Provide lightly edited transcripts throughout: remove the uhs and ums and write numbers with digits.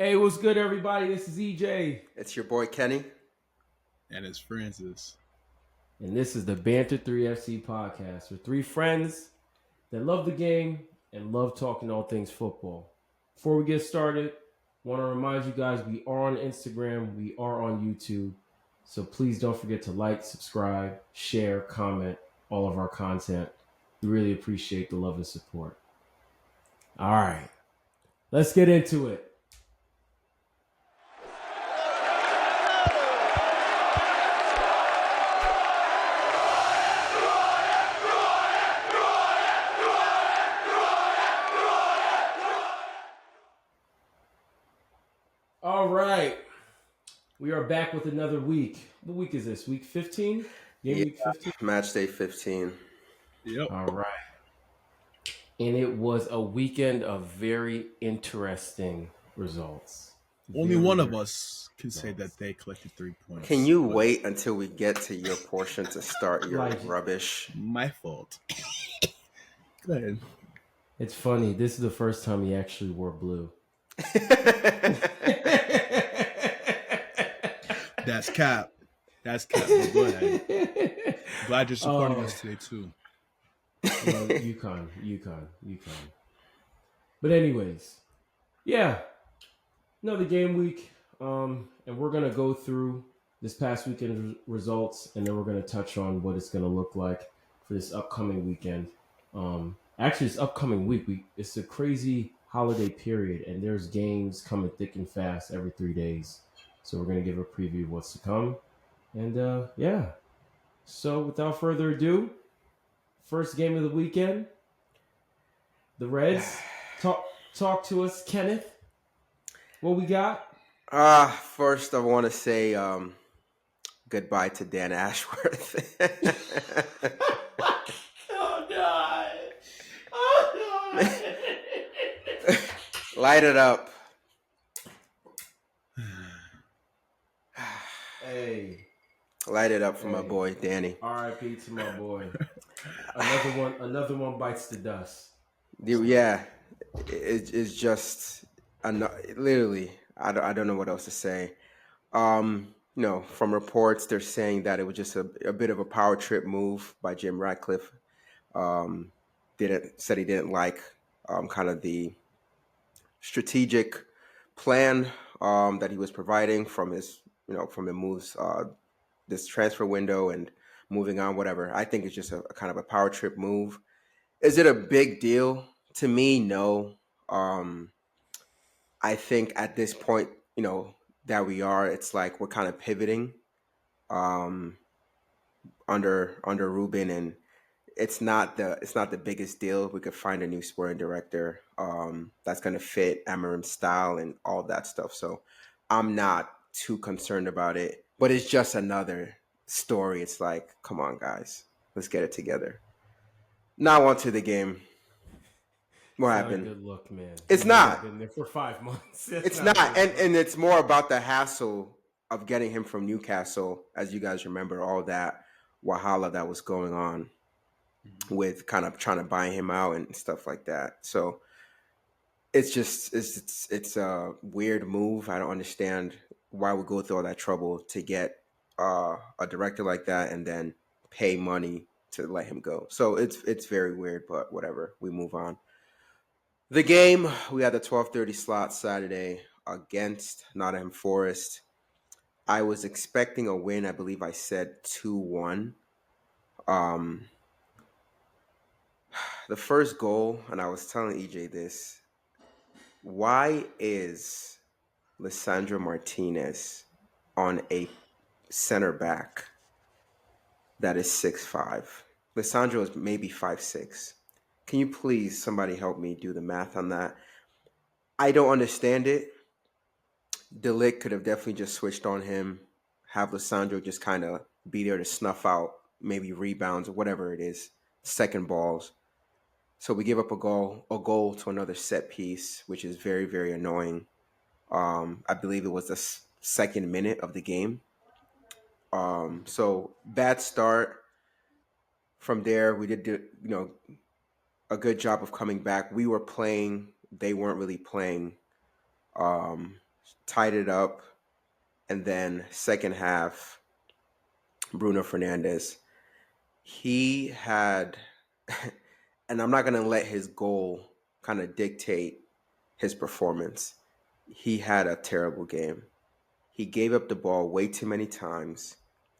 Hey, what's good, everybody? This is EJ, It's your boy Kenny. And it's Francis. and this is the Banter 3 FC podcast. We're three friends that love the game and love talking all things football. Before we get started, want to remind you guys we are on Instagram, we are on YouTube, so please don't forget to like, subscribe, share, comment all of our content. We really appreciate the love and support. All right, let's get into it. All right. We are back with another week. What week is this? Week 15? Game Yeah, week 15? match day 15. Yep. All right. And it was a weekend of very interesting results. Only Very, one of very us can say that they collected 3 points. Can you but wait until we get to your portion to start your Like- rubbish? My fault. Go ahead. It's funny. This is the first time he actually wore blue. That's cap. That's cap. But go ahead. Glad you're supporting us today too. Well, UConn. But anyways, yeah, another game week. And we're gonna go through this past weekend results, and then we're gonna touch on what it's gonna look like for this upcoming weekend. Actually, this upcoming week, it's a crazy holiday period, and there's games coming thick and fast every 3 days. So we're gonna give a preview of what's to come, and yeah. So without further ado, first game of the weekend, the Reds. Talk to us, Kenneth. What we got? First I want to say goodbye to Dan Ashworth. Oh God! Oh God! Light it up. Hey, Light it up for my Hey. boy Danny. R.I.P. to my boy. Another one bites the dust. Yeah, it's just literally. I don't know what else to say. From reports, they're saying that it was just a bit of a power trip move by Jim Ratcliffe. Said he didn't like kind of the strategic plan that he was providing from from the moves this transfer window and moving on, whatever. I think it's just a kind of a power trip move. Is it a big deal? To me, no. I think at this point, that we are, it's like we're kind of pivoting um, under Ruben, and it's not the biggest deal. We could find a new sporting director that's going to fit Amarim's style and all that stuff. So I'm not too concerned about it. But it's just another story. It's like, come on, guys, let's get it together. Now on to the game. What It's happened? not a good look, man. It's not. Been there for 5 months. It's not, and it's more about the hassle of getting him from Newcastle, as you guys remember, all that wahala that was going on with kind of trying to buy him out and stuff like that. So it's just it's a weird move. I don't understand why we go through all that trouble to get a director like that and then pay money to let him go. So it's very weird, but whatever. We move on. The game, we had the 12:30 slot Saturday against Nottingham Forest. I was expecting a win. I believe I said 2-1. The first goal, and I was telling EJ this, why is Lissandro Martinez on a center back that is 6'5"? Lissandro is maybe 5'6". Can you please, somebody help me do the math on that? I don't understand it. Delic could have definitely just switched on him, have Lissandro just kind of be there to snuff out maybe rebounds or whatever it is, second balls. So we give up a goal to another set piece, which is very, very annoying. I believe it was the second minute of the game. So bad start. From there, we did a good job of coming back. We were playing; they weren't really playing. tied it up, and then second half, Bruno Fernandez. He had, and I'm not gonna let his goal kind of dictate his performance. He had a terrible game. He gave up the ball way too many times,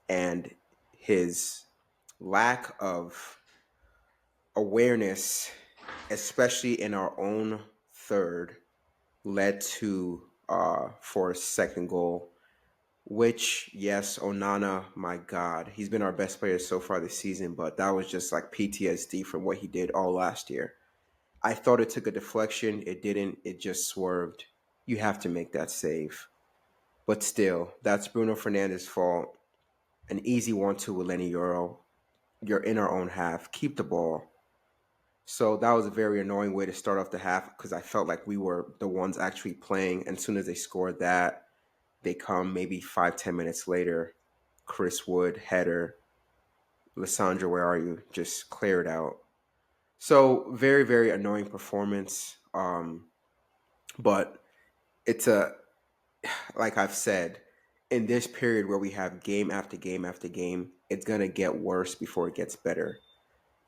and his lack of awareness, especially in our own third, led to for a second goal. Which, yes, Onana, my God, he's been our best player so far this season, but that was just like PTSD from what he did all last year. I thought it took a deflection. It didn't. It just swerved. You have to make that save. But still, that's Bruno Fernandez's fault. An easy 1-2 with Lenny Euro. You're in our own half. Keep the ball. So that was a very annoying way to start off the half because I felt like we were the ones actually playing. And as soon as they scored that, they come maybe 5-10 minutes later. Chris Wood, header. Lissandra, where are you? Just clear it out. So very, very annoying performance. But it's a, like I've said, in this period where we have game after game after game, it's gonna get worse before it gets better.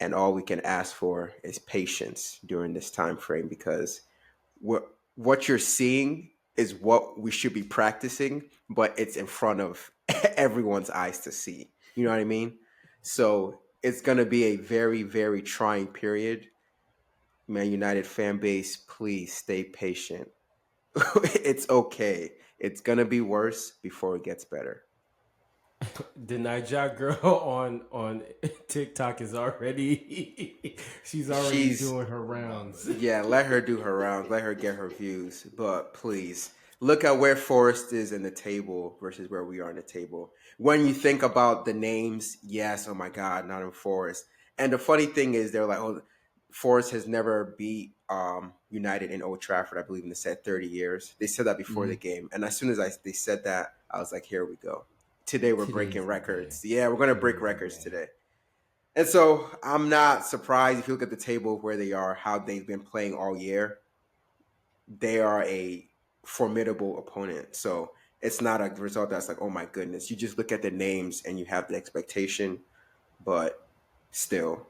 And all we can ask for is patience during this time frame because what you're seeing is what we should be practicing, but it's in front of everyone's eyes to see. You know what I mean? So it's gonna be a very, very trying period. Man United fan base, please stay patient. It's okay. It's gonna be worse before it gets better. The Niger girl on TikTok is already she's already She's doing her rounds. Yeah, let her do her rounds. Let her get her views. But please look at where Forest is in the table versus where we are in the table. When you think about the names, yes, oh my God, not in Forest. And the funny thing is, they're like, oh, Forest has never beat United in Old Trafford. I believe in the said 30 years. They said that before the game, and as soon as they said that, I was like, here we go. Today we're breaking Today's the day. records. Yeah, we're gonna break Today's the records day. today. And so I'm not surprised if you look at the table where they are, how they've been playing all year. They are a formidable opponent. So it's not a result that's like, oh my goodness. You just look at the names and you have the expectation, but still,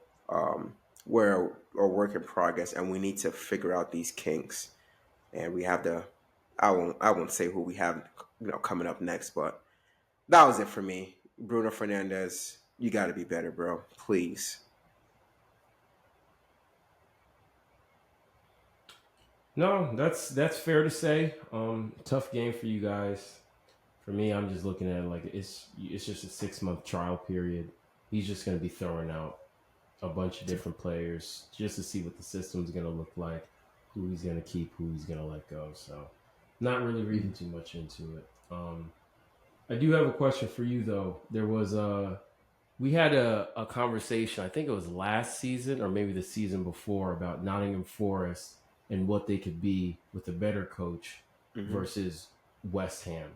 we're a work in progress, and we need to figure out these kinks. And we have to. I won't say who we have, coming up next, but that was it for me. Bruno Fernandez, you got to be better, bro. Please. No, that's fair to say. Tough game for you guys. For me, I'm just looking at it like it's just a 6 month trial period. He's just going to be throwing out a bunch of different players just to see what the system's going to look like, who he's going to keep, who he's going to let go. So, not really reading too much into it. I do have a question for you though. We had a conversation. I think it was last season or maybe the season before about Nottingham Forest and what they could be with a better coach Mm-hmm. versus West Ham.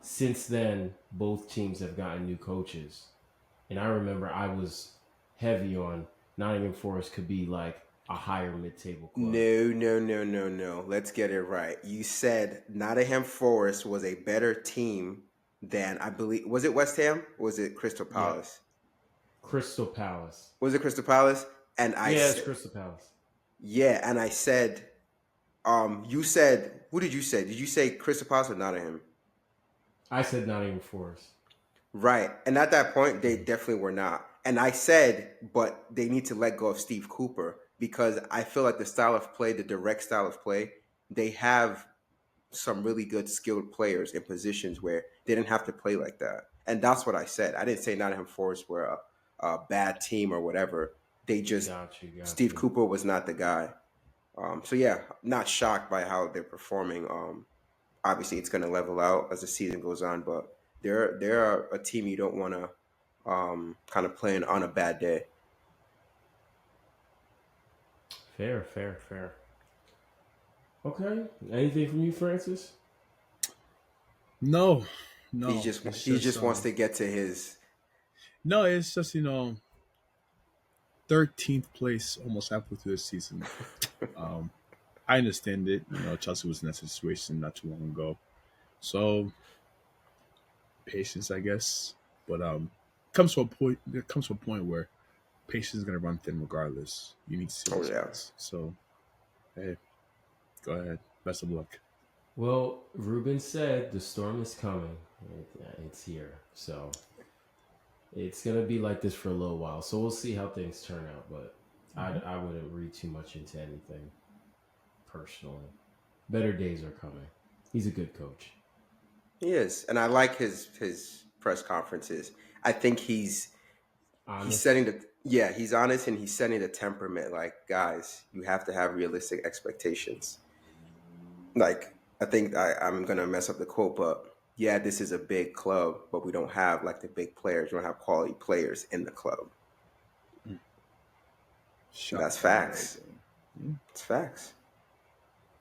Since then, both teams have gotten new coaches. And I remember I was heavy on Nottingham Forest could be like a higher mid-table club. No, no, no, no, no. Let's get it right. You said Nottingham Forest was a better team than, I believe, was it West Ham? Or was it Crystal Yeah, Palace? Crystal Palace. Was it Crystal Palace? And I Yeah, it's said, Crystal Palace. yeah, and I said, you said, who did you say? Did you say Crystal Palace or Nottingham? I said Nottingham Forest. Right. And at that point, they definitely were not. And I said, but they need to let go of Steve Cooper because I feel like the style of play, the direct style of play, they have some really good skilled players in positions where they didn't have to play like that. And that's what I said. I didn't say Nottingham Forest were a bad team or whatever. They just, Got you. Steve Cooper was not the guy. So yeah, not shocked by how they're performing. Obviously, it's going to level out as the season goes on, but they're a team you don't want to kind of play on a bad day. Fair, fair, fair. Okay. Anything from you, Francis? No, He no. just It's he just just wants to get to his. no. It's just 13th place almost halfway through the season. Um, I understand it. Chelsea was in that situation not too long ago. So patience, I guess. But comes to a point. There comes to a point where patience is gonna run thin regardless. You need to see Oh yeah. results. So hey, go ahead. Best of luck. Well, Ruben said the storm is coming. It's here. So it's going to be like this for a little while. So we'll see how things turn out. But I wouldn't read too much into anything personally. Better days are coming. He's a good coach. He is, and I like his press conferences. I think he's Honest. setting the yeah, he's honest and he's setting the temperament. Like, guys, you have to have realistic expectations. Like, I think I'm gonna mess up the quote, but yeah, this is a big club, but we don't have like the big players. We don't have quality players in the club. Shot That's fired right facts. there. It's facts.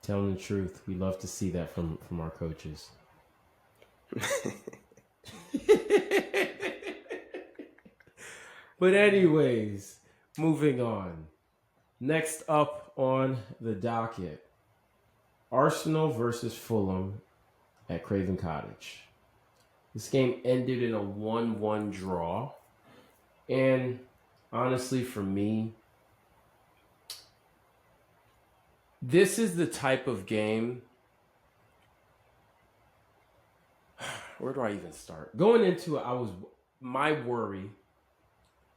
Telling the truth. We love to see that from our coaches. But anyways, moving on. Next up on the docket, Arsenal versus Fulham at Craven Cottage. This game ended in a 1-1 draw. And honestly, for me, this is the type of game. Where do I even start? Going into it, my worry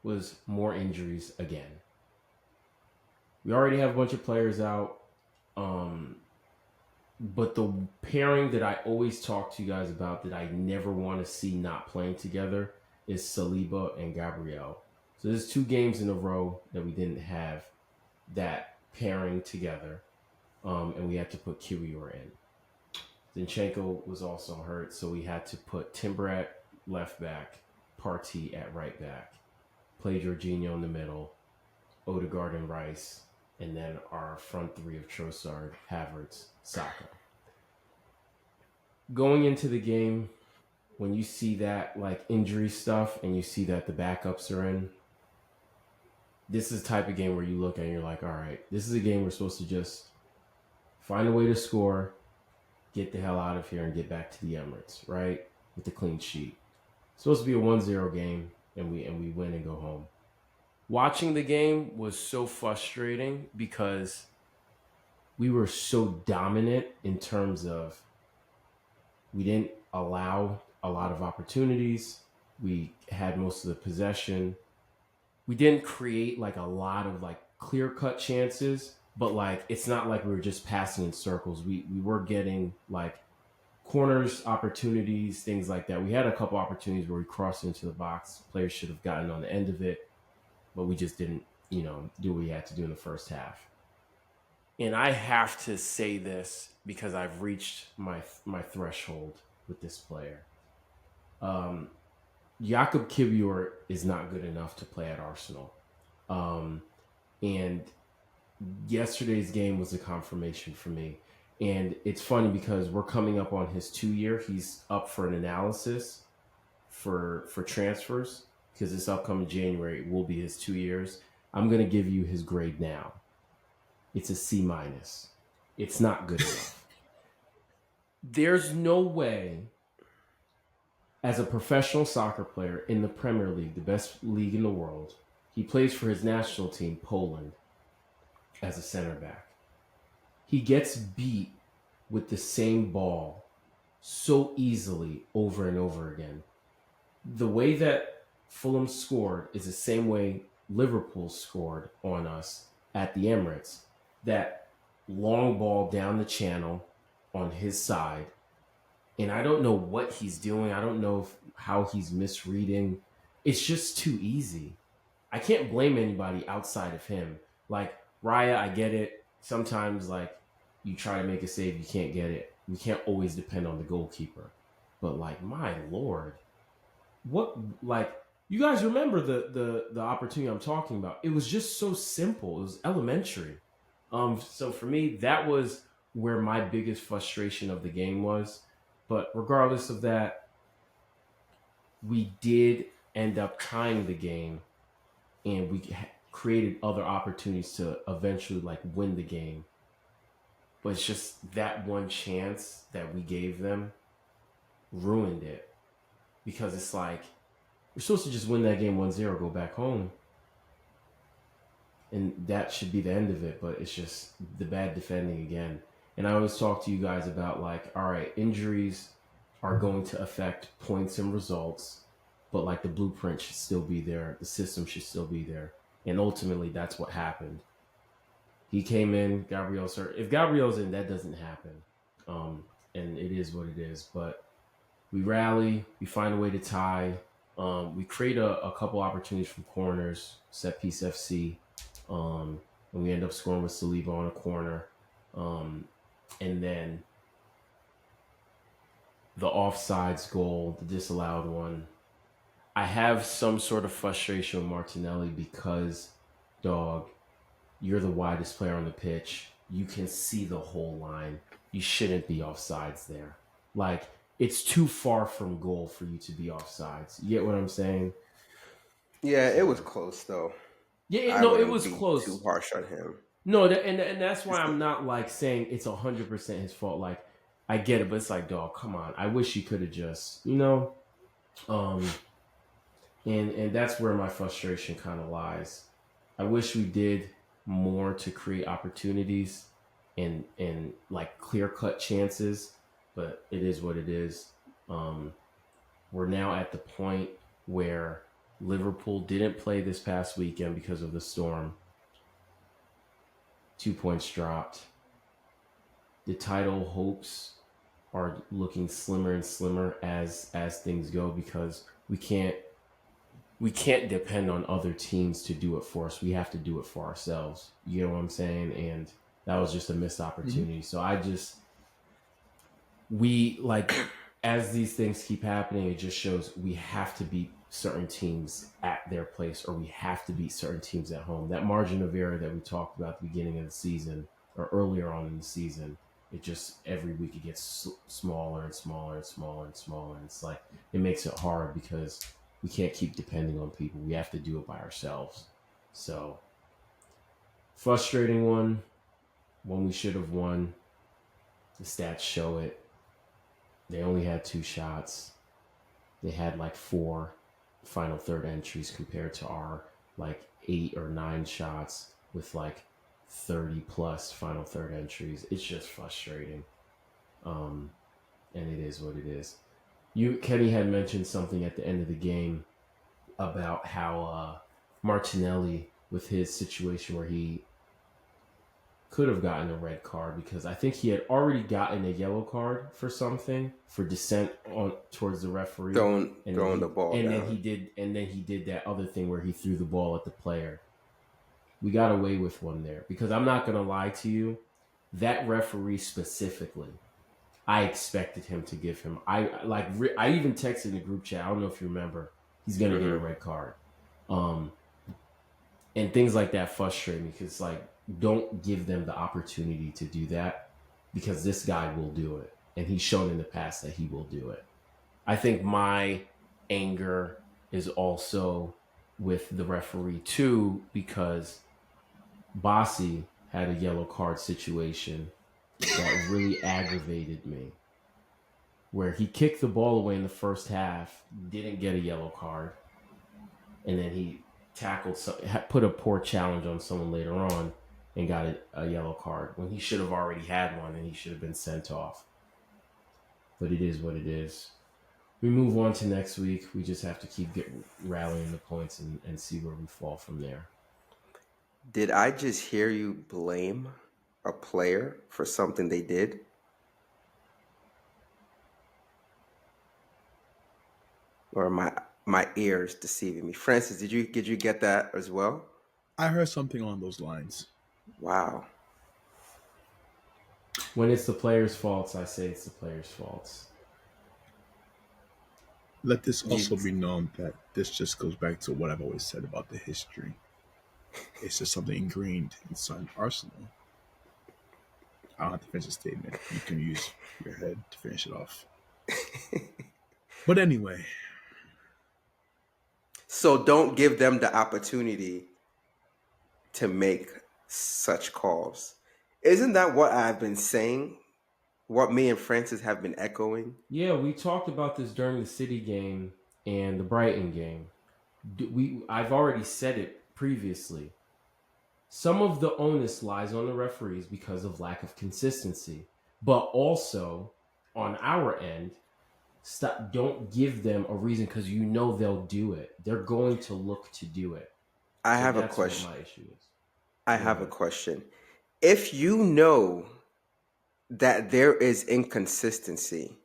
was more injuries again. We already have a bunch of players out. But the pairing that I always talk to you guys about that I never want to see not playing together is Saliba and Gabriel. So there's 2 games in a row that we didn't have that pairing together, and we had to put Kiwior in. Zinchenko was also hurt, so we had to put Timber at left back, Partey at right back, play Jorginho in the middle, Odegaard and Rice, and then our front 3 of Trossard, Havertz, Saka. Going into the game, when you see that like injury stuff and you see that the backups are in, this is the type of game where you look and you're like, all right, this is a game we're supposed to just find a way to score, get the hell out of here, and get back to the Emirates, right? With the clean sheet. It's supposed to be a 1-0 game, and we win and go home. Watching the game was so frustrating because we were so dominant in terms of we didn't allow a lot of opportunities. We had most of the possession. We didn't create like a lot of like clear-cut chances, but like it's not like we were just passing in circles. We were getting like corners, opportunities, things like that. We had a couple opportunities where we crossed into the box. Players should have gotten on the end of it, but we just didn't, do what we had to do in the first half. And I have to say this because I've reached my threshold with this player. Jakob Kiwior is not good enough to play at Arsenal. And yesterday's game was a confirmation for me. And it's funny because we're coming up on his 2-year. He's up for an analysis for transfers because this upcoming January will be his 2 years. I'm going to give you his grade now. It's a C-. It's not good enough. There's no way, as a professional soccer player in the Premier League, the best league in the world, he plays for his national team, Poland, as a center back. He gets beat with the same ball so easily over and over again. The way that Fulham scored is the same way Liverpool scored on us at the Emirates. That long ball down the channel on his side. And I don't know what he's doing. I don't know how he's misreading. It's just too easy. I can't blame anybody outside of him. Like, Raya, I get it. Sometimes, like, you try to make a save, you can't get it. We can't always depend on the goalkeeper. But, like, my Lord. What, like, you guys remember the opportunity I'm talking about. It was just so simple. It was elementary. So for me, that was where my biggest frustration of the game was. But regardless of that, we did end up tying the game, and we created other opportunities to eventually like win the game. but it's just that one chance that we gave them ruined it, because it's like we're supposed to just win that game 1-0, go back home, and that should be the end of it. But it's just the bad defending again. And I always talk to you guys about, like, all right, injuries are going to affect points and results, but like the blueprint should still be there, the system should still be there, and ultimately that's what happened. He came in, Gabriel's hurt. If Gabriel's in, that doesn't happen, and it is what it is. But we rally, we find a way to tie. We create a couple opportunities from corners, set piece FC, and we end up scoring with Saliba on a corner. And then the offsides goal, the disallowed one. I have some sort of frustration with Martinelli because, dog, you're the widest player on the pitch. You can see the whole line. You shouldn't be offsides there. Like, it's too far from goal for you to be offsides. You get what I'm saying? Yeah, it was close though. Yeah, I no, it wouldn't was be close. too harsh on him. No, and that's why I'm not like saying it's 100% his fault. Like, I get it, but it's like, dog, come on. I wish he could have just, um, and that's where my frustration kind of lies. I wish we did more to create opportunities and like clear cut chances, but it is what it is. We're now at the point where Liverpool didn't play this past weekend because of the storm. 2 points dropped. The title hopes are looking slimmer and slimmer as things go, because we can't depend on other teams to do it for us. We have to do it for ourselves. You know what I'm saying? And that was just a missed opportunity. Mm-hmm. So we like, as these things keep happening, it just shows we have to beat certain teams at their place, or we have to beat certain teams at home. That margin of error that we talked about at the beginning of the season or earlier on in the season, it just every week it gets smaller and smaller and smaller and smaller. And it's like, it makes it hard because we can't keep depending on people. We have to do it by ourselves. So, frustrating one we should have won. The stats show it. They only had 2 shots. They had like 4 final third entries compared to our like 8 or 9 shots with like 30 plus final third entries. It's just frustrating. And it is what it is. Kenny had mentioned something at the end of the game about how Martinelli, with his situation where he could have gotten a red card, because I think he had already gotten a yellow card for something, for dissent towards the referee, throwing the ball and down. then he did that other thing where he threw the ball at the player. We got away with one there, because I'm not gonna lie to you, that referee specifically, I expected him to give him. I even texted in the group chat. I don't know if you remember. He's gonna get a red card, and things like that frustrate me, because like, don't give them the opportunity to do that, because this guy will do it, and he's shown in the past that he will do it. I think my anger is also with the referee too, because Bossy had a yellow card situation that really aggravated me, where he kicked the ball away in the first half, didn't get a yellow card, and then he put a poor challenge on someone later on and got a yellow card when he should have already had one and he should have been sent off. But it is what it is. We move on to next week. We just have to keep rallying the points and see where we fall from there. Did I just hear you blame a player for something they did? Or my ears deceiving me? Francis, did you get that as well? I heard something on those lines. Wow. When it's the player's faults, I say it's the player's faults. Let this also be known that this just goes back to what I've always said about the history. It's just something ingrained inside Arsenal. I don't have to finish a statement. You can use your head to finish it off. But anyway. So don't give them the opportunity to make such calls. Isn't that what I've been saying? What me and Francis have been echoing? Yeah, we talked about this during the City game and the Brighton game. I've already said it previously. Some of the onus lies on the referees because of lack of consistency, but also on our end, stop. Don't give them a reason because you know they'll do it. They're going to look to do it. I So have a that's what question. my issue is. I Go have a ahead. question. If you know that there is inconsistency,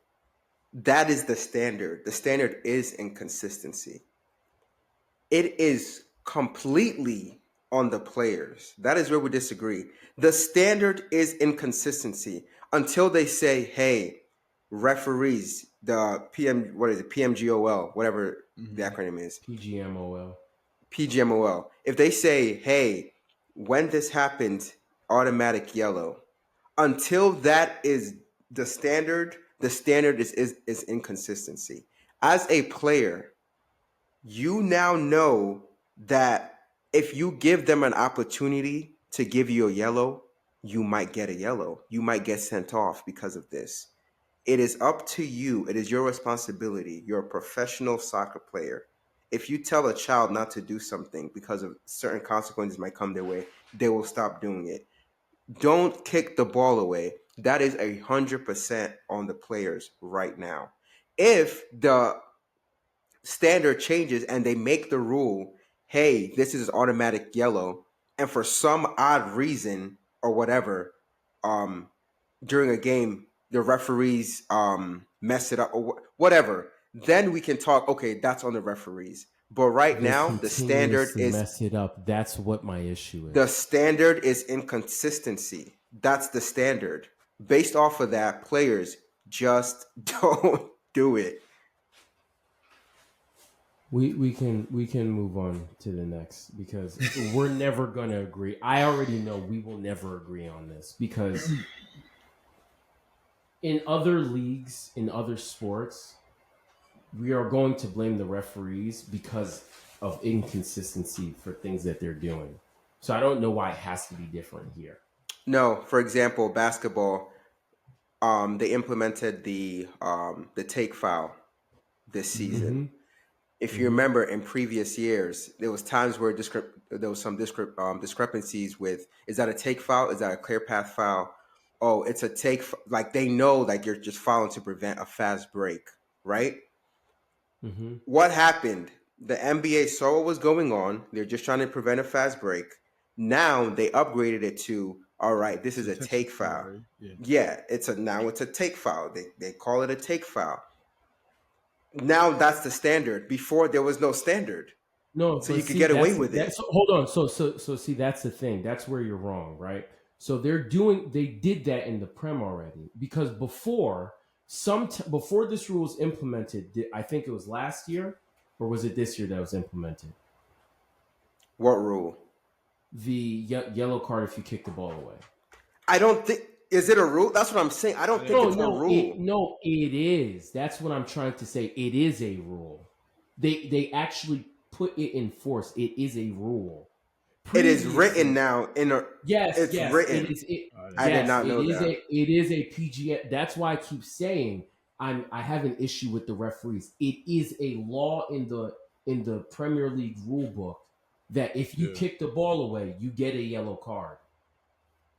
that is the standard. The standard is inconsistency. It is completely on the players. That is where we disagree. The standard is inconsistency until they say, hey, referees, the PM, what is it, PMGOL, whatever the Hmm. acronym is, PGMOL. PGMOL. If they say, hey, when this happens, automatic yellow, until that is the standard is inconsistency. As a player, you now know that if you give them an opportunity to give you a yellow, you might get a yellow. You might get sent off because of this. It is up to you. It is your responsibility. You're a professional soccer player. If you tell a child not to do something because of certain consequences might come their way, they will stop doing it. Don't kick the ball away. That is 100% on the players right now. If the standard changes and they make the rule, hey, this is automatic yellow, and for some odd reason or whatever, um, during a game, the referees mess it up or whatever, then we can talk, okay, that's on the referees. But right They now, continuously mess it up. That's what my issue the is. standard is inconsistency. That's the standard. Based off of that, players just don't do it. We can move on to the next because we're never gonna agree. I already know we will never agree on this because in other leagues, in other sports, we are going to blame the referees because of inconsistency for things that they're doing. So I don't know why it has to be different here. No, for example, basketball, they implemented the take foul this season. Mm-hmm. If you Mm-hmm. remember, in previous years, there was times where there was some discrepancies with, is that a take foul? Is that a clear path foul? Oh, it's a like they know like you're just fouling to prevent a fast break, right? Mm-hmm. What happened? The NBA saw what was going on. They're just trying to prevent a fast break. Now they upgraded it to, all right, this It's is a a take technical foul, foul. right? Yeah. Yeah, it's a take foul. They call it a take foul. Now that's the standard. Before there was no standard, No, so but you could see, get away that's with it. that's hold on. So see, that's the thing. That's where you're wrong, right? So they did that in the Prem already because before this rule was implemented, I think it was last year or was it this year that was implemented? What rule? The yellow card if you kick the ball away. I don't think, is it a rule? That's what I'm saying. I don't think No, it's a no, rule. it is. That's what I'm trying to say. It is a rule. They actually put it in force. It is a rule. It is written Previously, now in a. yes, It's yes, it written. is. It I didn't I know did yes, that. not know that. it is a PG. That's why I keep saying I have an issue with the referees. It is a law in the Premier League rule book that if you Yeah. kick the ball away, you get a yellow card.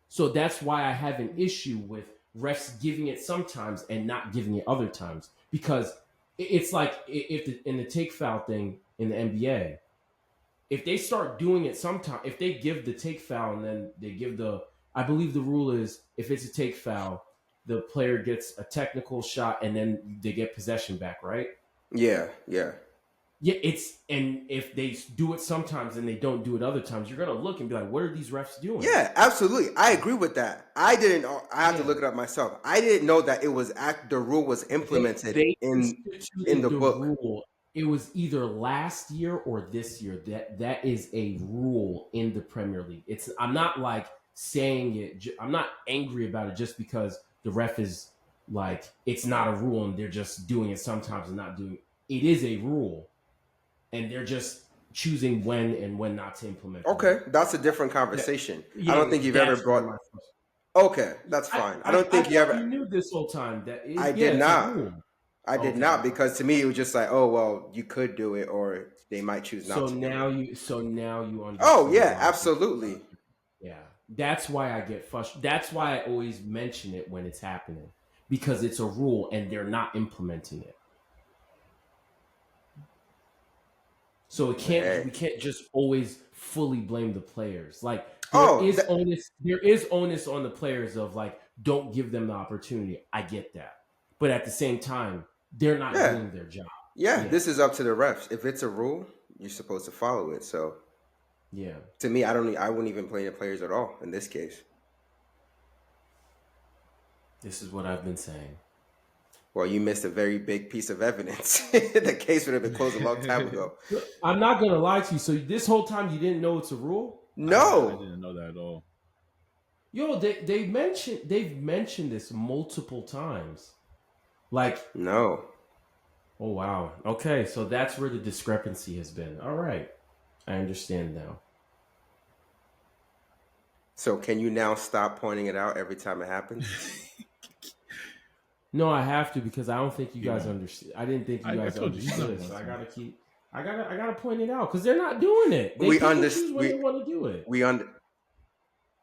So that's why I have an issue with refs giving it sometimes and not giving it other times because it's like if in the take foul thing in the NBA, if they start doing it sometime, if they give the take foul and then they give I believe the rule is if it's a take foul, the player gets a technical shot and then they get possession back, right? Yeah, yeah. Yeah, and if they do it sometimes and they don't do it other times, you're gonna look and be like, what are these refs doing? Yeah, absolutely. I agree with that. I didn't know. I had to Yeah. look it up myself. I didn't know that it was the rule was implemented They in instituted the the book. rule. It was either last year or this year. That is a rule in the Premier League. It's I'm not like saying it. I'm not angry about it just because the ref is like it's not a rule and they're just doing it sometimes and not doing it. It is a rule, and they're just choosing when and when not to implement the Okay, rule. that's a different That, conversation. I yeah, don't yeah, think you've ever that's where brought. my Okay, that's fine. I don't I think you thought you ever. knew this whole time that I yeah, did it's a not. rule. I did Okay. not because to me it was just like, oh well, you could do it, or they might choose not to do it. So now you Oh understand yeah, why. absolutely. Yeah, that's why I get frustrated. That's why I always mention it when it's happening because it's a rule and they're not implementing it. So it But can't we hey, can't just always fully blame the players. Like oh there is onus on the players of like don't give them the opportunity. I get that. But at the same time, they're not yeah, doing their job. yeah. Yeah. This is up to the refs. If it's a rule, you're supposed to follow it. So Yeah. to me, I don't. I wouldn't even blame the players at all in this case. This is what I've been saying. Well, you missed a very big piece of evidence. The case would have been closed a long time ago. I'm not gonna lie to you. So this whole time you didn't know it's a rule? I No, didn't know that at all. Yo, they've mentioned this multiple times. Like, no. oh wow. Okay, so that's where the discrepancy has been. All right. I understand now. So can you now stop pointing it out every time it happens? No, I have to because I don't think you You guys know, understand. I didn't think you I guys told you she's not understood. going So I to. gotta keep. I gotta point it out because they're not doing it. They We pick and under choose when they want to do it. we under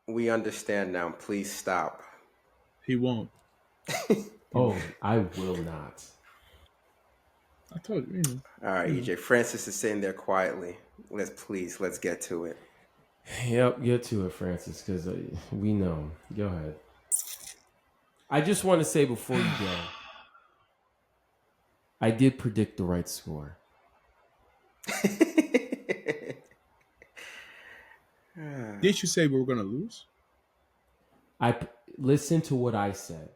we understand now. Please stop. He won't. Oh, I will not. I told you. All right, EJ. Francis is sitting there quietly. Let's get to it. Yep, get to it, Francis, because we know. Go ahead. I just want to say before you go, I did predict the right score. Did you say we were going to lose? Listen to what I said.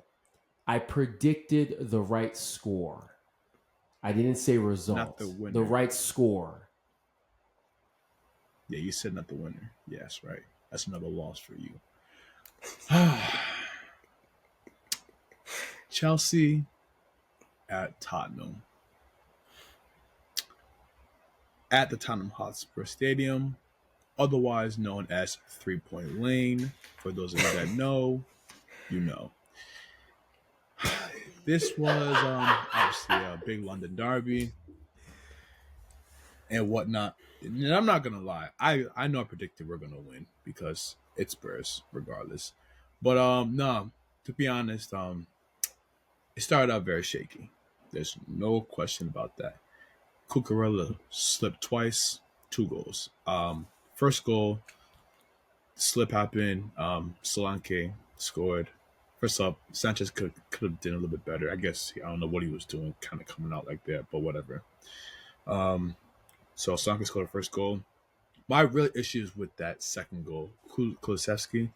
I predicted the right score. I didn't say result. Not the winner. The right score. Yeah, you said not the winner. Yes, right. That's another loss for you. Chelsea at Tottenham. At the Tottenham Hotspur Stadium, otherwise known as 3 Point Lane. For those of you that know, you know. This was obviously a big London derby and whatnot. And I'm not gonna lie, I know I predicted we're gonna win because it's Spurs, regardless. But no, to be honest, it started out very shaky. There's no question about that. Cucurella slipped twice, 2 goals. First goal, slip happened. Solanke scored. First up, Sanchez could have done a little bit better. I guess I don't know what he was doing, kind of coming out like that, but whatever. So Solanke scored the first goal. My real issue is with that second goal, Kulusevski,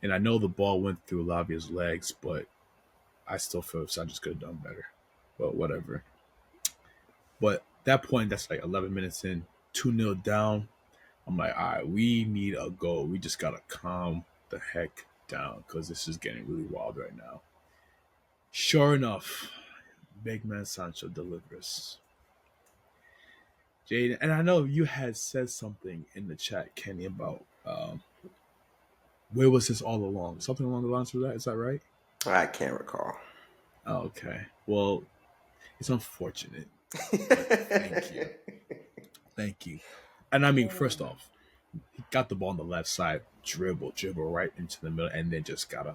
and I know the ball went through Lavia's legs, but I still feel Sanchez could have done better. But whatever. But that point, that's like 11 minutes in, 2-0 down. I'm like, all right, we need a goal. We just got to calm the heck down because this is getting really wild right now. Sure enough, big man Sancho delivers. Jaden, and I know you had said something in the chat, Kenny, about where was this all along? Something along the lines of that. Is that right? I can't recall. Oh, okay. Well, it's unfortunate. Thank you. Thank you. And I mean, first off, he got the ball on the left side, dribble right into the middle, and then just got a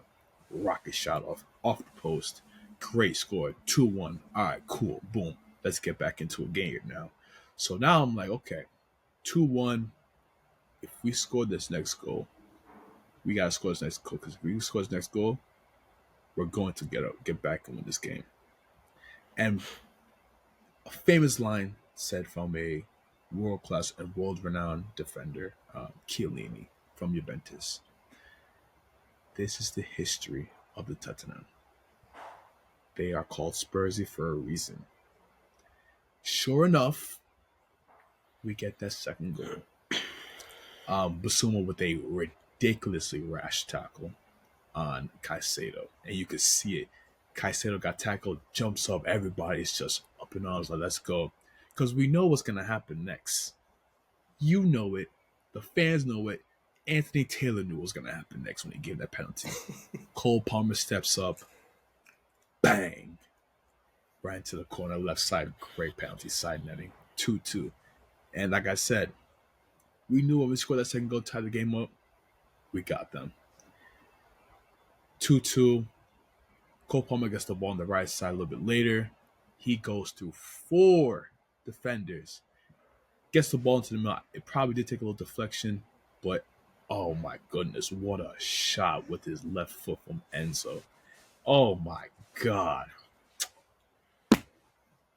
rocket shot off the post. Great score, 2-1. All right, cool, boom. Let's get back into a game here now. So now I'm like, okay, 2-1. If we score this next goal, we gotta score this next goal because if we score this next goal, we're going to get back and win this game. And a famous line said from a world-class and world-renowned defender, Chiellini from Juventus. This is the history of the Tottenham. They are called Spursy for a reason. Sure enough, we get that second goal. Basuma with a ridiculously rash tackle on Caicedo. And you could see it. Caicedo got tackled, jumps up, everybody's just up in arms, like, let's go. Because we know what's going to happen next. You know it. The fans know it. Anthony Taylor knew what was going to happen next when he gave that penalty. Cole Palmer steps up, bang, right into the corner left side. Great penalty, side netting, 2-2. And like I said, we knew when we scored that second goal, tie the game up, we got them. 2-2. Cole Palmer gets the ball on the right side a little bit later. He goes through 4 defenders. Gets the ball into the middle. It probably did take a little deflection, but oh my goodness, what a shot with his left foot from Enzo. Oh my God.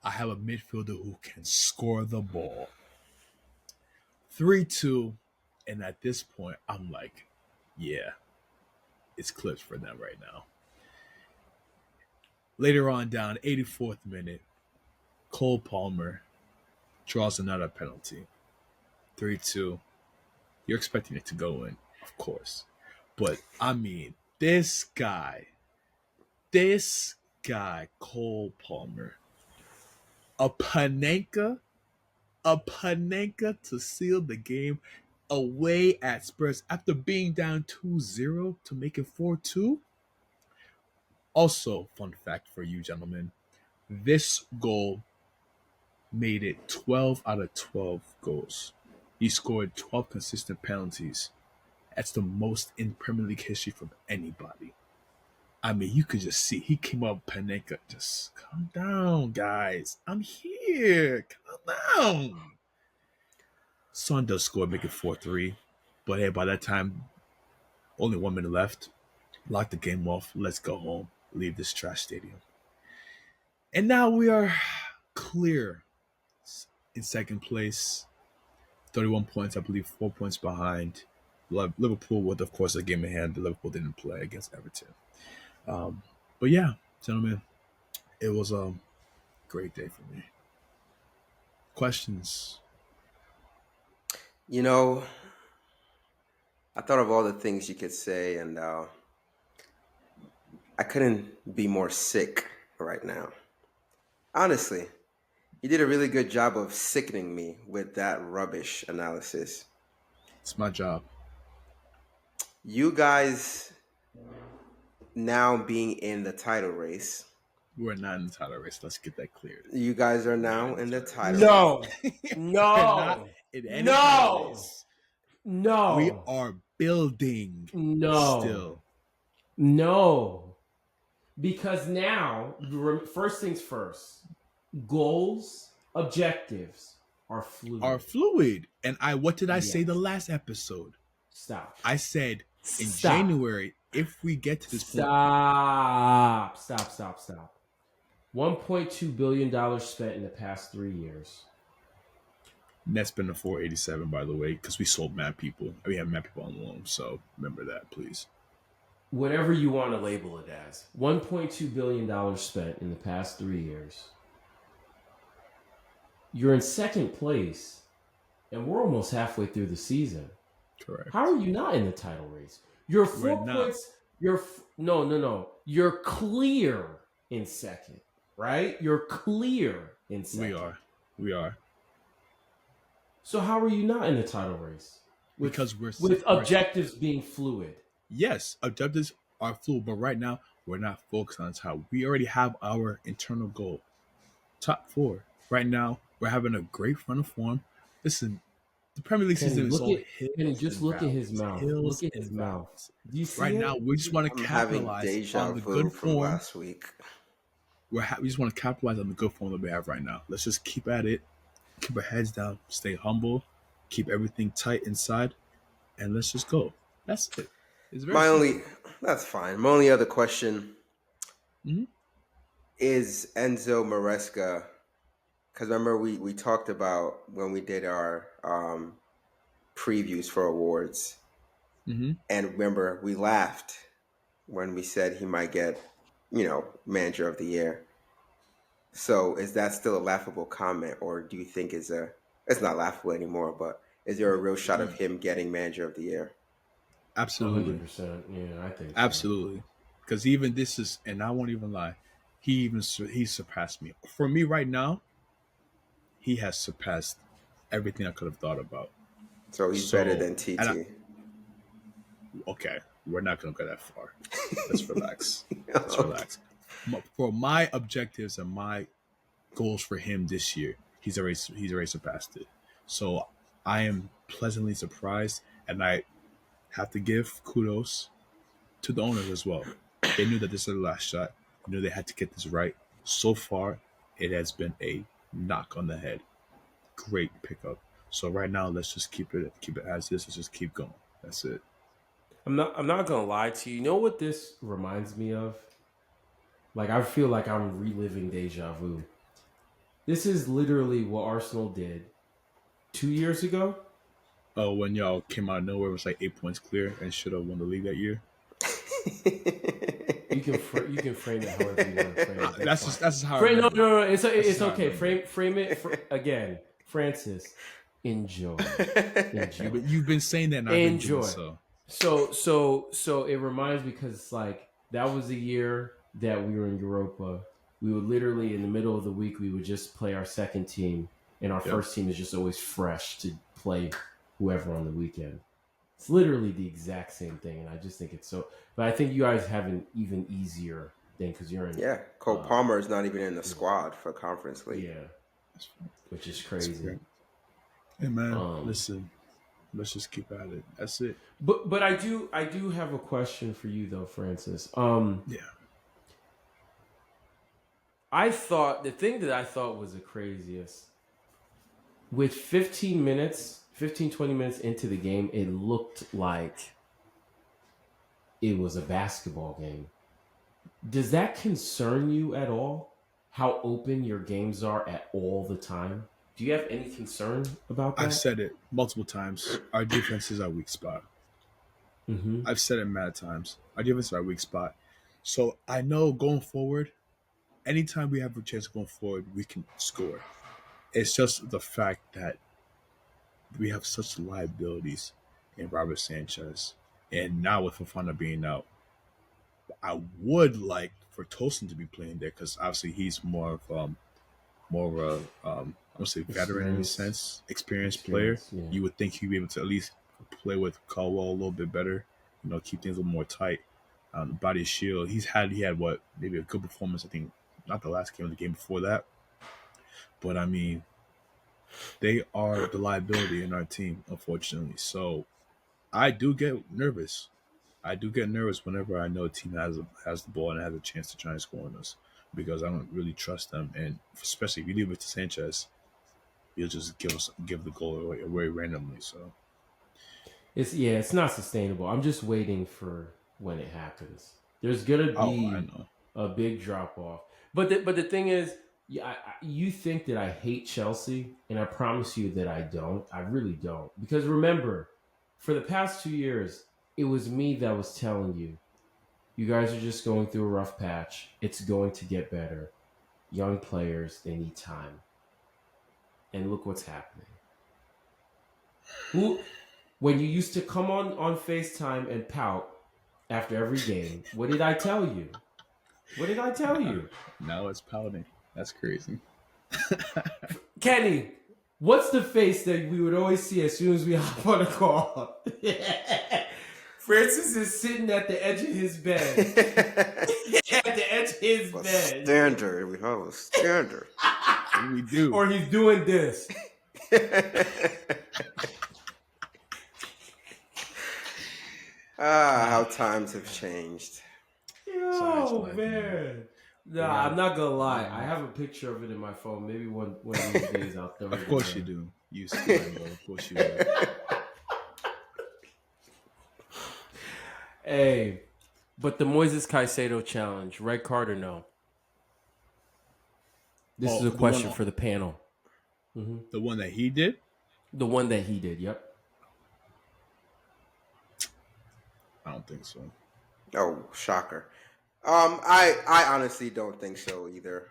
I have a midfielder who can score the ball. 3-2. And at this point, I'm like, yeah, it's clips for them right now. Later on down, 84th minute, Cole Palmer draws another penalty. 3-2. You're expecting it to go in, of course. But, I mean, this guy, Cole Palmer, a Panenka to seal the game away at Spurs after being down 2-0 to make it 4-2. Also, fun fact for you gentlemen, this goal made it 12 out of 12 goals. He scored 12 consistent penalties. That's the most in Premier League history from anybody. I mean, you could just see he came up Panenka. Just calm down, guys. I'm here. Calm down. Son does score, make it 4-3. But hey, by that time, only 1 minute left. Lock the game off. Let's go home. Leave this trash stadium. And now we are clear in second place. 31 points, I believe, 4 points behind. Liverpool with, of course, a game in hand. Liverpool didn't play against Everton. But yeah, gentlemen, it was a great day for me. Questions? You know, I thought of all the things you could say, and I couldn't be more sick right now. Honestly, you did a really good job of sickening me with that rubbish analysis. It's my job. You guys now being in the title race. We're not in the title race. Let's get that cleared. You guys are now in the title race. No. We're not in any title race. No. We are building still. No. Because now, first things first, goals, objectives are fluid. And what did I say the last episode? Stop. I said in January, if we get to this point. Stop. $1.2 billion spent in the past 3 years. Net's been a 487, by the way, because we sold mad people. We have mad people on loan, so remember that, please. Whatever you want to label it as. $1.2 billion spent in the past 3 years. You're in second place, and we're almost halfway through the season. Correct. How are you not in the title race? You're 4 points. No. You're clear in second, right? You're clear in second. We are. So how are you not in the title race? Because with objectives being fluid. Yes, objectives are fluid, but right now we're not focused on the title. We already have our internal goal. Top 4. Right now, we're having a great run of form. Listen, the Premier League season is all hills. Just look at his mouth. Look at his mouth. Do you see right it? now, we just want to capitalize on the good form last week. We just want to capitalize on the good form that we have right now. Let's just keep at it. Keep our heads down. Stay humble. Keep everything tight inside, and let's just go. That's it. It's very That's fine. My only other question is Enzo Maresca. Because remember, we talked about when we did our previews for awards. And remember, we laughed when we said he might get, manager of the year. So is that still a laughable comment, or do you think it's not laughable anymore, but is there a real shot of him getting manager of the year? Absolutely. 100%. Yeah, I think so. Absolutely. Because even this is, and I won't even lie, he surpassed me. For me right now, he has surpassed everything I could have thought about. So he's better than TT. Okay, we're not gonna go that far. Let's relax. Let's Okay. relax. For my objectives and my goals for him this year, he's already surpassed it. So I am pleasantly surprised, and I have to give kudos to the owners as well. They knew that this is the last shot. They knew they had to get this right. So far, it has been a knock on the head. Great pickup. So right now, let's just keep it as is. Let's just keep going. That's it. I'm not gonna lie to you. You know what this reminds me of? Like I feel like I'm reliving deja vu. This is literally what Arsenal did 2 years ago. Oh, when y'all came out of nowhere, it was like 8 points clear and should have won the league that year. You can frame it however you want to frame it. That's just how I Frame, no, remember. no, no. It's how I okay. remember. Frame it again, Francis. Enjoy. But you've been saying that, and I've been doing Enjoy. so. So it reminds me because it's like that was the year that we were in Europa. We would literally in the middle of the week we would just play our second team, and our first team is just always fresh to play whoever on the weekend. It's literally the exact same thing, and I just think it's so. But I think you guys have an even easier thing because you're in. Yeah, Cole Palmer is not even in the squad for Conference League. Yeah, which is crazy. Hey man, listen, let's just keep at it. That's it. But I do have a question for you though, Francis. Yeah. I thought the thing that I thought was the craziest with 15 minutes, 20 minutes into the game, it looked like it was a basketball game. Does that concern you at all? How open your games are at all the time? Do you have any concern about that? I've said it multiple times. Our defense is our weak spot. Mm-hmm. I've said it mad times. Our defense is our weak spot. So I know going forward, anytime we have a chance going forward, we can score. It's just the fact that we have such liabilities in Robert Sanchez, and now with Fofana being out, I would like for Tosin to be playing there because obviously he's more of I would say veteran in a sense, experienced player. Yeah. You would think he'd be able to at least play with Caldwell a little bit better, keep things a little more tight. Body shield, he had what maybe a good performance. I think not the last game, the game before that. But I mean, they are the liability in our team, unfortunately. So I do get nervous. I do get nervous whenever I know a team has the ball and has a chance to try and score on us because I don't really trust them, and especially if you leave it to Sanchez, he'll just give the goal away randomly. So It's not sustainable. I'm just waiting for when it happens. There's gonna be a big drop off. But the thing is, you think that I hate Chelsea, and I promise you that I don't. I really don't. Because remember, for the past 2 years, it was me that was telling you, you guys are just going through a rough patch. It's going to get better. Young players, they need time. And look what's happening. When you used to come on FaceTime and pout after every game, what did I tell you? What did I tell you? Now it's pouting. That's crazy. Kenny, what's the face that we would always see as soon as we hop on a call? Francis is sitting at the edge of his bed. At the edge of his bed. Standard. We have a standard. We do. Or he's doing this. How times have changed. Yo, man. Nah, I'm not gonna lie. I have a picture of it in my phone. Maybe one of these days I'll throw it. Of course you do. You scandal. Of course you do. Hey, but the Moises Caicedo challenge, red card or no? This is a question for the panel. Mm-hmm. The one that he did? The one that he did, yep. I don't think so. Oh, shocker. I honestly don't think so either.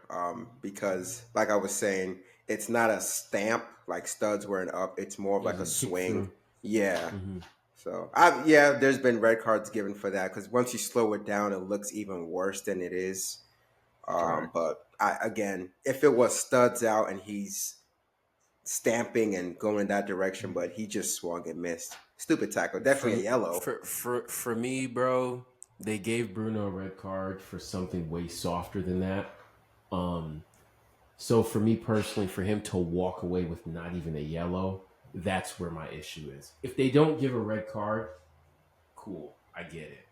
Because like I was saying, it's not a stamp like studs wearing up. It's more of like a swing. Yeah. Mm-hmm. So there's been red cards given for that because once you slow it down, it looks even worse than it is. But again, if it was studs out and he's stamping and going in that direction, but he just swung and missed. Stupid tackle. Definitely a yellow. For me, bro, they gave Bruno a red card for something way softer than that. So for me personally, for him to walk away with not even a yellow, that's where my issue is. If they don't give a red card, cool, I get it.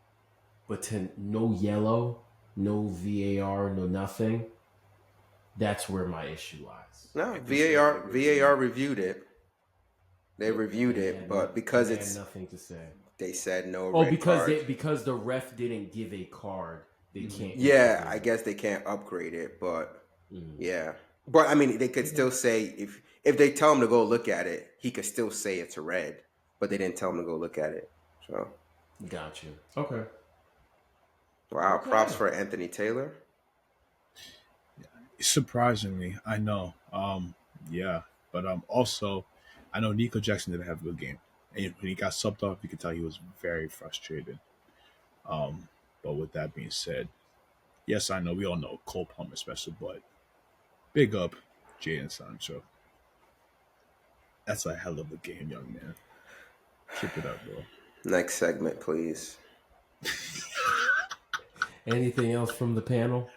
But to no yellow, no VAR, no nothing, that's where my issue lies. No, VAR reviewed it. They reviewed it, but because they it's had nothing to say. they said no Oh, red because card. because the ref didn't give a card, they can't. Yeah, I guess they can't upgrade it, but yeah. But I mean, they could still say if they tell him to go look at it, he could still say it's a red, but they didn't tell him to go look at it. So, got you. Okay. wow, Okay. props for Anthony Taylor. Surprisingly, I know. Yeah, but also, I know Nico Jackson didn't have a good game, and when he got subbed off, you could tell he was very frustrated. But with that being said, yes, I know we all know Cole Palmer special, but big up Jadon Sancho. That's a hell of a game, young man. Keep it up, bro. Next segment, please. Anything else from the panel?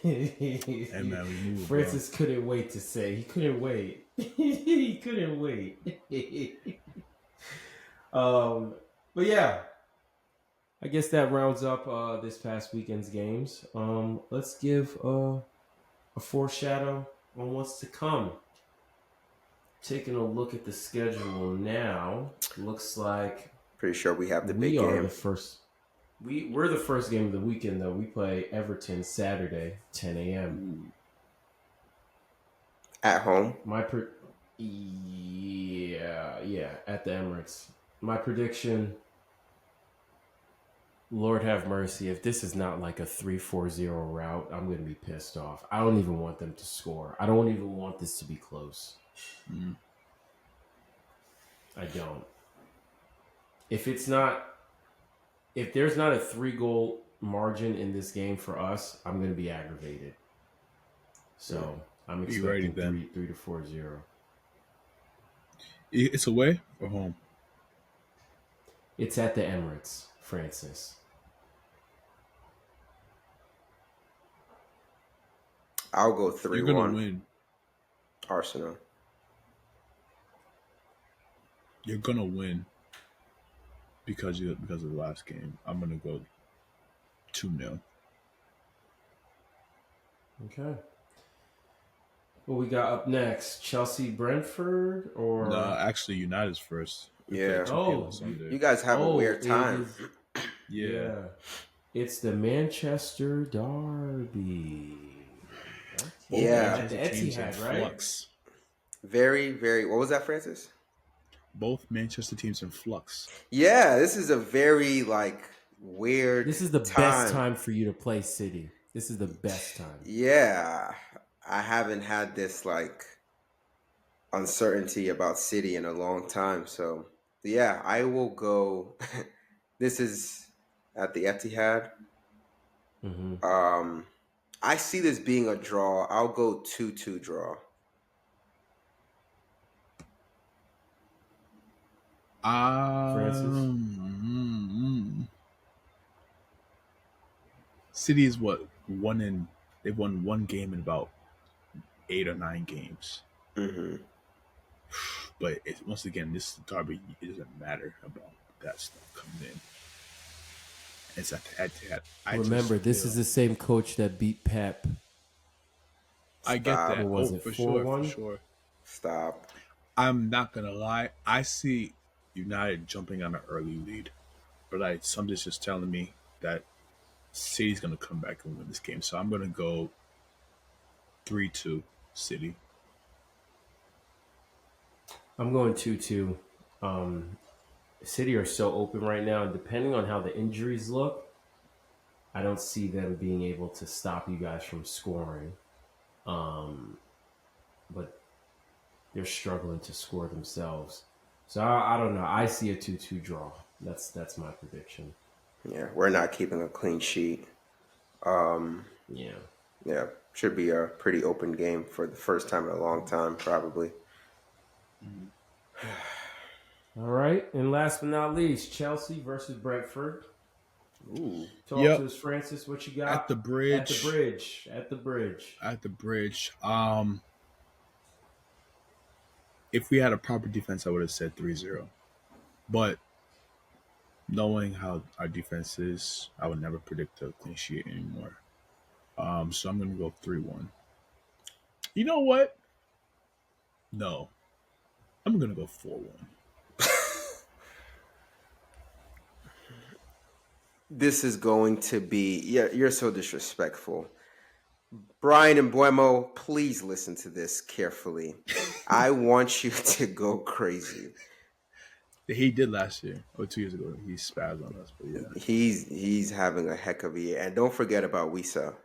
Hey man, we move, Francis couldn't wait to say. He couldn't wait. He couldn't wait. But yeah, I guess that rounds up this past weekend's games. Let's give a foreshadow on what's to come. Taking a look at the schedule now, looks like Pretty sure we have the big we are game. the first. We're the first game of the weekend, though. We play Everton Saturday, 10 a.m. At home. Yeah, at the Emirates. My prediction, Lord have mercy, if this is not like a 3-4-0 route, I'm going to be pissed off. I don't even want them to score. I don't even want this to be close. I don't. If there's not a 3-goal margin in this game for us, I'm going to be aggravated. So I'm expecting 3 to 4-0. It's away or home? It's at the Emirates, Francis. I'll go 3-1. You're gonna win. Arsenal. You're gonna win because of the last game. I'm gonna go 2-0. Okay. What we got up next? Chelsea, Brentford, or No, actually, United's first. Yeah. You guys have a weird time. Yeah. It's the Manchester Derby. Okay. Yeah. At the Etihad, right? Flux. Very, very. What was that, Francis? Both Manchester teams in flux. Yeah, this is a very weird. This is the best time for you to play City. This is the best time. Yeah, I haven't had this uncertainty about City in a long time. So yeah, I will go. This is at the Etihad. Mm-hmm. I see this being a draw. I'll go 2-2 draw. Francis? City is they've won one game in about 8 or 9 games. Mm-hmm. But once again, this derby, it doesn't matter about that stuff coming in. It's at the Etihad. Remember, this is the same coach that beat Pep. I get that. What was it, 4-1? For sure. Stop. I'm not gonna lie. I see United jumping on an early lead, but something's just telling me that City's gonna come back and win this game. So I'm gonna go 3-2 City. I'm going 2-2. City are so open right now, and depending on how the injuries look, I don't see them being able to stop you guys from scoring. But they're struggling to score themselves. So I don't know. I see a 2-2 draw. That's my prediction. Yeah, we're not keeping a clean sheet. Yeah. Yeah, should be a pretty open game for the first time in a long time, probably. All right, and last but not least, Chelsea versus Brentford. Ooh. Talk Yep. to us, Francis. What you got? At the At the bridge. bridge. At the bridge. At the bridge. If we had a proper defense, I would have said 3-0. But knowing how our defense is, I would never predict a clean sheet anymore. So I'm gonna go 3-1. You know what? No. I'm gonna go 4-1. This is going to be, yeah, you're so disrespectful. Brian and Buemo, please listen to this carefully. I want you to go crazy. He did last year or 2 years ago. He spazzed on us, but yeah. He's having a heck of a year. And don't forget about Wisa.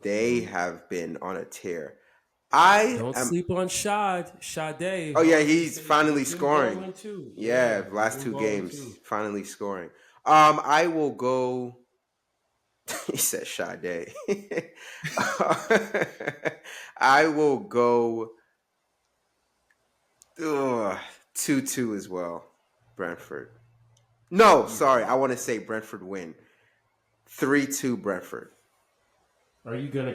They have been on a tear. Don't sleep on Sade. Oh yeah, he's finally been scoring. balling too. Yeah, last been two balling games, too. finally scoring. I will go. He said Sade. I will go 2-2 as well. Brentford. No, sorry. I want to say Brentford win. 3-2 Brentford. Are you gonna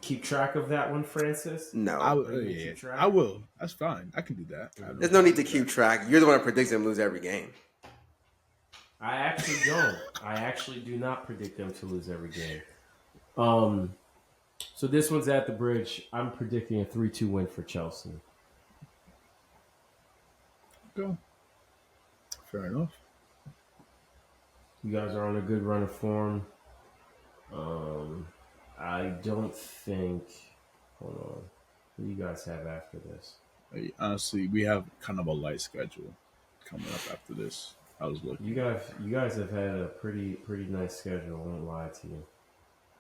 keep track of that one, Francis? No. I will. That's fine. I can do that. There's no need to keep track. You're the one that predicts them lose every game. I actually don't. I actually do not predict them to lose every game. So this one's at the bridge. I'm predicting a 3-2 win for Chelsea. Go. Fair enough. You guys are on a good run of form. I don't think. Hold on. What do you guys have after this? Honestly, we have kind of a light schedule coming up after this. I was looking. You guys have had a pretty nice schedule. I won't lie to you.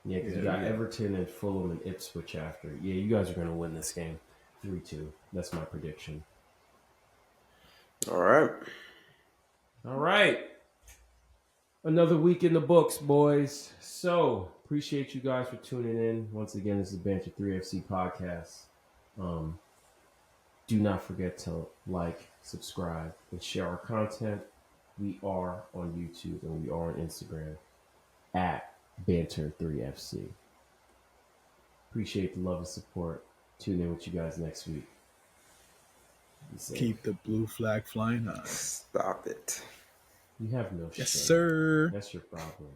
Yeah, because you got Everton and Fulham and Ipswich after. Yeah, you guys are going to win this game 3-2. That's my prediction. All right. All right. Another week in the books, boys. So, appreciate you guys for tuning in. Once again, this is the Banter 3FC podcast. Do not forget to like, subscribe, and share our content. We are on YouTube and we are on Instagram at Banter3FC. Appreciate the love and support. Tune in with you guys next week. Keep the blue flag flying high. Stop it. You have no shame. Yes, sir. That's your problem.